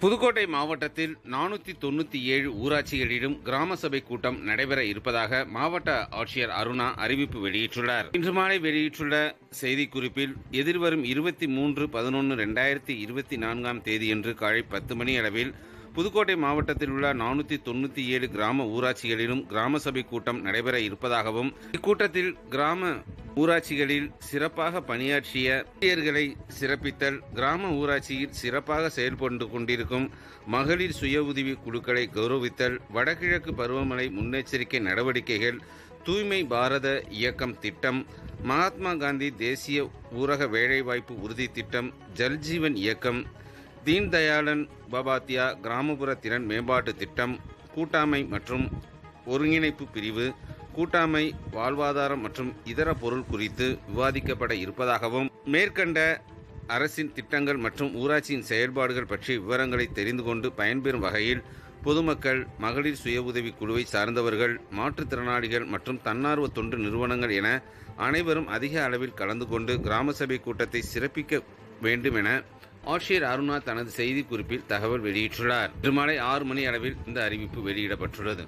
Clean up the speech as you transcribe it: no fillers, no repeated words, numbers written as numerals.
புதுக்கோட்டை மாவட்டத்தில் 497 ஊராட்சிகளிலும் கிராம சபை கூட்டம் நடைபெற இருப்பதாக மாவட்ட ஆட்சியர் அருணா அறிவிப்பு வெளியிட்டுள்ளார். இன்று மாலை வெளியிட்டுள்ள செய்திக்குறிப்பில் எதிர்வரும் 23/11/2024 தேதியன்று காலை 10 மணி அளவில் புதுக்கோட்டை மாவட்டத்தில் உள்ள 497 கிராம ஊராட்சிகளிலும் கிராம சபை கூட்டம் நடைபெற இருப்பதாகவும், இக்கூட்டத்தில் கிராம ஊராட்சிகளில் சிறப்பாக பணியாற்றிய ஊழியர்களை சிறப்பித்தல், கிராம ஊராட்சியில் சிறப்பாக செயல்பட்டு கொண்டிருக்கும் மகளிர் சுய உதவி குழுக்களை கௌரவித்தல், வடகிழக்கு பருவமழை முன்னெச்சரிக்கை நடவடிக்கைகள், தூய்மை பாரத இயக்கம் திட்டம், மகாத்மா காந்தி தேசிய ஊரக வேலைவாய்ப்பு உறுதி திட்டம், ஜல்ஜீவன் இயக்கம், தீன் தயாளன் உபாத்யா கிராமப்புற திறன் மேம்பாட்டு திட்டம், கூட்டாண்மை மற்றும் ஒருங்கிணைப்பு பிரிவு, கூட்டாண்மை வாழ்வாதாரம் மற்றும் இதர பொருள் குறித்து விவாதிக்கப்பட இருப்பதாகவும், மேற்கண்ட அரசின் திட்டங்கள் மற்றும் ஊராட்சியின் செயல்பாடுகள் பற்றிய விவரங்களை தெரிந்து கொண்டு பயன்பெறும் வகையில் பொதுமக்கள், மகளிர் சுய உதவி குழுவை சார்ந்தவர்கள், மாற்றுத்திறனாளிகள் மற்றும் தன்னார்வ தொண்டு நிறுவனங்கள் என அனைவரும் அதிக அளவில் கலந்து கொண்டு கிராம சபை கூட்டத்தை சிறப்பிக்க வேண்டும் என ஆட்சியர் அருணா தனது செய்திக்குறிப்பில் தகவல் வெளியிட்டுள்ளார். இன்று மாலை 6 மணி அளவில் இந்த அறிவிப்பு வெளியிடப்பட்டுள்ளது.